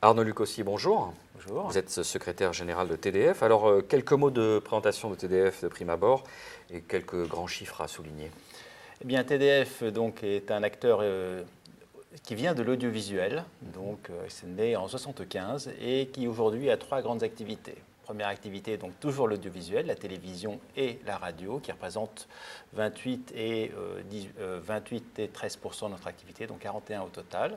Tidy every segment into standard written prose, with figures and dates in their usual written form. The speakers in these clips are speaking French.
Arnaud Lucossi, bonjour. Bonjour. Vous êtes secrétaire général de TDF. Alors, quelques mots de présentation de TDF de prime abord et quelques grands chiffres à souligner. Eh bien, TDF donc, est un acteur qui vient de l'audiovisuel, donc c'est né en 1975 et qui aujourd'hui a trois grandes activités. Première activité, donc toujours l'audiovisuel, la télévision et la radio, qui représentent 28 et 13% de notre activité, donc 41 au total.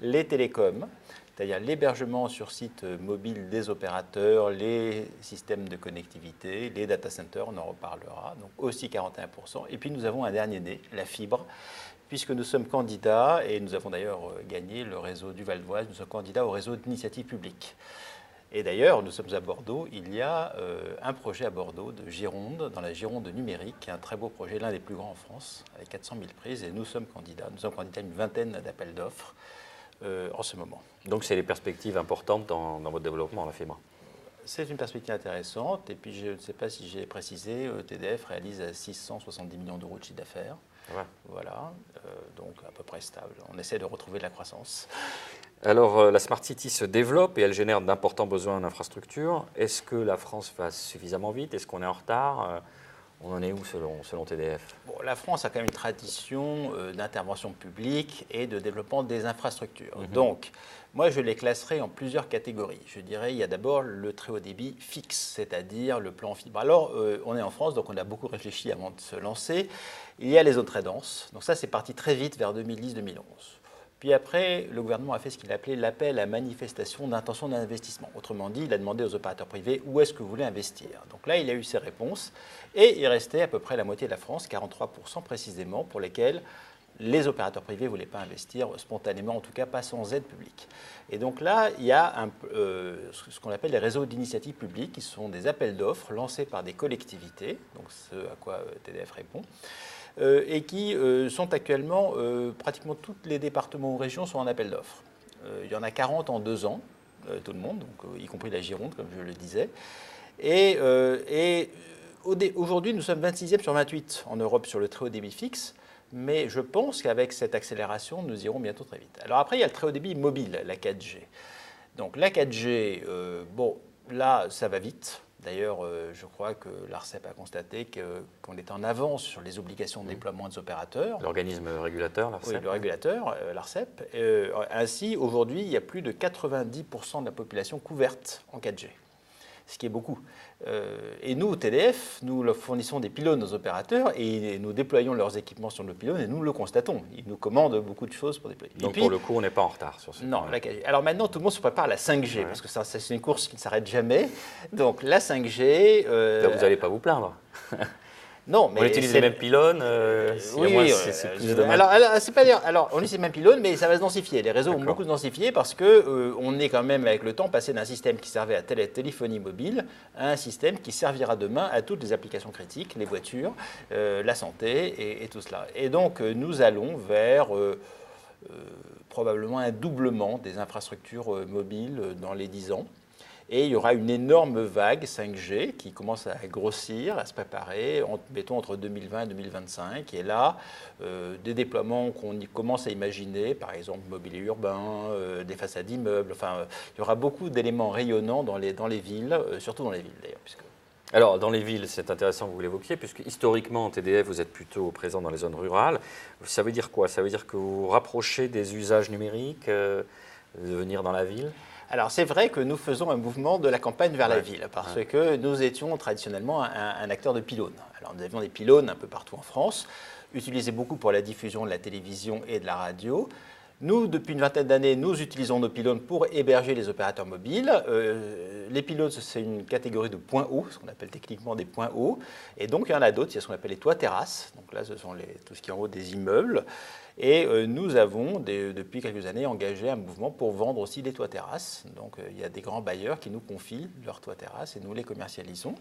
Les télécoms, c'est-à-dire l'hébergement sur site mobile des opérateurs, les systèmes de connectivité, les data centers, on en reparlera, donc aussi 41%. Et puis nous avons un dernier né, la fibre, puisque nous sommes candidats, et nous avons d'ailleurs gagné le réseau du Val d'Oise, nous sommes candidats au réseau d'initiative publique. Et d'ailleurs, nous sommes à Bordeaux, il y a un projet à Bordeaux de Gironde, dans la Gironde numérique, qui est un très beau projet, l'un des plus grands en France, avec 400 000 prises, et nous sommes candidats à une vingtaine d'appels d'offres en ce moment. Donc c'est les perspectives importantes dans votre développement, la fibre. C'est une perspective intéressante, et puis je ne sais pas si j'ai précisé, TDF réalise 670 millions d'euros de chiffre d'affaires. Ouais. Voilà, donc à peu près stable. On essaie de retrouver de la croissance. Alors, la Smart City se développe et elle génère d'importants besoins en infrastructure. Est-ce que la France va suffisamment vite? Est-ce qu'on est en retard? On en est où selon TDF? Bon, la France a quand même une tradition d'intervention publique et de développement des infrastructures. Donc, moi, je les classerai en plusieurs catégories. Je dirais, il y a d'abord le très haut débit fixe, c'est-à-dire le plan fibre. Alors, on est en France, donc on a beaucoup réfléchi avant de se lancer. Il y a les zones très denses. Donc ça, c'est parti très vite vers 2010-2011. Puis après, le gouvernement a fait ce qu'il appelait l'appel à manifestation d'intention d'investissement. Autrement dit, il a demandé aux opérateurs privés où est-ce que vous voulez investir. Donc là, il a eu ses réponses et il restait à peu près la moitié de la France, 43% précisément, pour lesquels les opérateurs privés ne voulaient pas investir spontanément, en tout cas pas sans aide publique. Et donc là, il y a ce qu'on appelle les réseaux d'initiative publique, qui sont des appels d'offres lancés par des collectivités, donc ce à quoi TDF répond, et qui sont actuellement, pratiquement tous les départements ou régions sont en appel d'offres. Il y en a 40 en 2 ans, tout le monde, donc, y compris la Gironde, comme je le disais. Et aujourd'hui, nous sommes 26e sur 28 en Europe sur le très haut débit fixe, mais je pense qu'avec cette accélération, nous irons bientôt très vite. Alors après, il y a le très haut débit mobile, la 4G. Donc la 4G, bon, là, ça va vite. D'ailleurs, je crois que l'ARCEP a constaté qu'on est en avance sur les obligations de déploiement des opérateurs. L'organisme régulateur, l'ARCEP. Oui, le régulateur, l'ARCEP. Ainsi, aujourd'hui, il y a plus de 90% de la population couverte en 4G, ce qui est beaucoup. Et nous, au TDF, nous leur fournissons des pylônes aux opérateurs et nous déployons leurs équipements sur nos pylônes et nous le constatons. Ils nous commandent beaucoup de choses pour déployer. Donc pour le coup, on n'est pas en retard sur ce point. Non. Alors maintenant, tout le monde se prépare à la 5G, parce que c'est une course qui ne s'arrête jamais. Donc la 5G... Là, vous n'allez pas vous plaindre. Non, mais on utilise les mêmes pylônes. Oui, c'est plus de c'est pas dire. Alors, on utilise les mêmes pylônes, mais ça va se densifier. Les réseaux vont beaucoup se densifier parce que on est quand même avec le temps passé d'un système qui servait à la téléphonie mobile à un système qui servira demain à toutes les applications critiques, les voitures, la santé et tout cela. Et donc, nous allons vers probablement un doublement des infrastructures mobiles dans les 10 ans. Et il y aura une énorme vague 5G qui commence à grossir, à se préparer, mettons entre 2020 et 2025. Et là, des déploiements qu'on commence à imaginer, par exemple mobilier urbain, des façades d'immeubles. Enfin, il y aura beaucoup d'éléments rayonnants dans les villes, surtout dans les villes d'ailleurs. Alors, dans les villes, c'est intéressant que vous l'évoquiez, puisque historiquement, en TDF, vous êtes plutôt présent dans les zones rurales. Ça veut dire quoi? Ça veut dire que vous vous rapprochez des usages numériques, de venir dans la ville? Alors c'est vrai que nous faisons un mouvement de la campagne vers la ville, parce que nous étions traditionnellement un acteur de pylônes. Alors nous avions des pylônes un peu partout en France, utilisés beaucoup pour la diffusion de la télévision et de la radio. Nous, depuis une vingtaine d'années, nous utilisons nos pylônes pour héberger les opérateurs mobiles. Les pylônes, c'est une catégorie de points hauts, ce qu'on appelle techniquement des points hauts. Et donc, il y en a d'autres, il y a ce qu'on appelle les toits terrasses. Donc là, ce sont tout ce qui est en haut des immeubles. Et nous avons, depuis quelques années, engagé un mouvement pour vendre aussi les toits terrasses. Donc, il y a des grands bailleurs qui nous confient leurs toits terrasses et nous les commercialisons.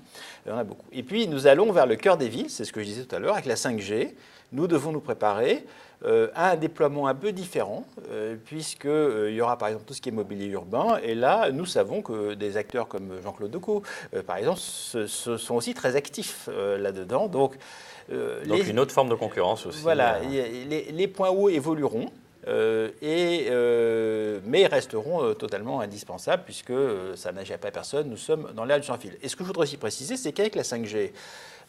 Il y en a beaucoup. Et puis, nous allons vers le cœur des villes, c'est ce que je disais tout à l'heure, avec la 5G. Nous devons nous préparer à un déploiement un peu différent, puisqu'il y aura par exemple tout ce qui est mobilier urbain. Et là, nous savons que des acteurs comme Jean-Claude Decaux, par exemple, sont aussi très actifs là-dedans. Donc, une autre forme de concurrence aussi. Voilà, les points hauts évolueront. mais resteront totalement indispensables puisque ça n'échappe à personne, nous sommes dans l'ère du sans fil. Et ce que je voudrais aussi préciser, c'est qu'avec la 5G,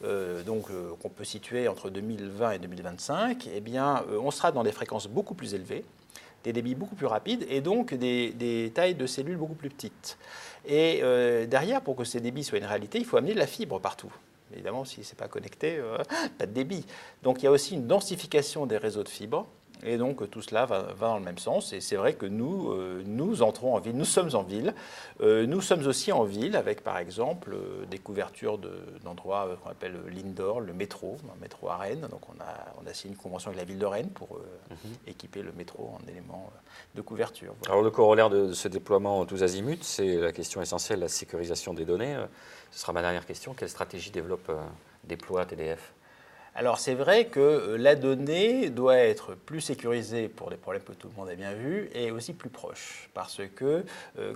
qu'on peut situer entre 2020 et 2025, eh bien, on sera dans des fréquences beaucoup plus élevées, des débits beaucoup plus rapides et donc des tailles de cellules beaucoup plus petites. Et derrière, pour que ces débits soient une réalité, il faut amener de la fibre partout. Évidemment, si ce n'est pas connecté, pas de débit. Donc il y a aussi une densification des réseaux de fibres. Et donc tout cela va dans le même sens. Et c'est vrai que nous entrons en ville, nous sommes en ville. Nous sommes aussi en ville avec par exemple des couvertures d'endroits qu'on appelle l'indoor, le métro à Rennes. Donc on a signé une convention avec la ville de Rennes pour équiper le métro en éléments de couverture. Voilà. Alors le corollaire de ce déploiement tous azimuts, c'est la question essentielle, la sécurisation des données. Ce sera ma dernière question. Quelle stratégie déploie TDF ? Alors c'est vrai que la donnée doit être plus sécurisée pour des problèmes que tout le monde a bien vus et aussi plus proche parce que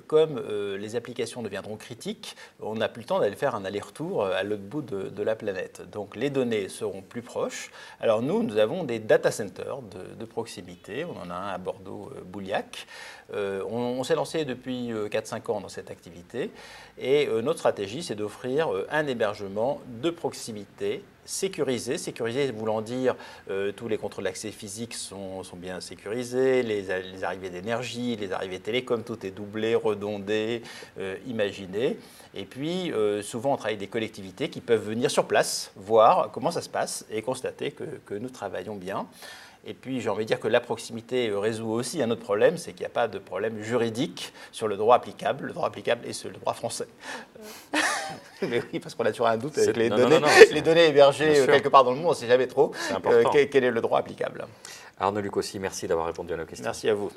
comme les applications deviendront critiques, on n'a plus le temps d'aller faire un aller-retour à l'autre bout de la planète. Donc les données seront plus proches. Alors nous avons des data centers de proximité. On en a un à Bordeaux-Bouliac. On s'est lancé depuis 4-5 ans dans cette activité et notre stratégie c'est d'offrir un hébergement de proximité sécurisé voulant dire tous les contrôles d'accès physique sont bien sécurisés, les arrivées d'énergie, les arrivées télécom, tout est doublé, redondé, imaginé. Et puis souvent on travaille avec des collectivités qui peuvent venir sur place, voir comment ça se passe et constater que nous travaillons bien. Et puis j'ai envie de dire que la proximité résout aussi un autre problème, c'est qu'il n'y a pas de problème juridique sur le droit applicable. Le droit applicable est le droit français. Mais oui, parce qu'on a toujours un doute avec les données hébergées quelque part dans le monde, on ne sait jamais trop quel est le droit applicable. Arnaud Lucossi, merci d'avoir répondu à nos questions. Merci à vous.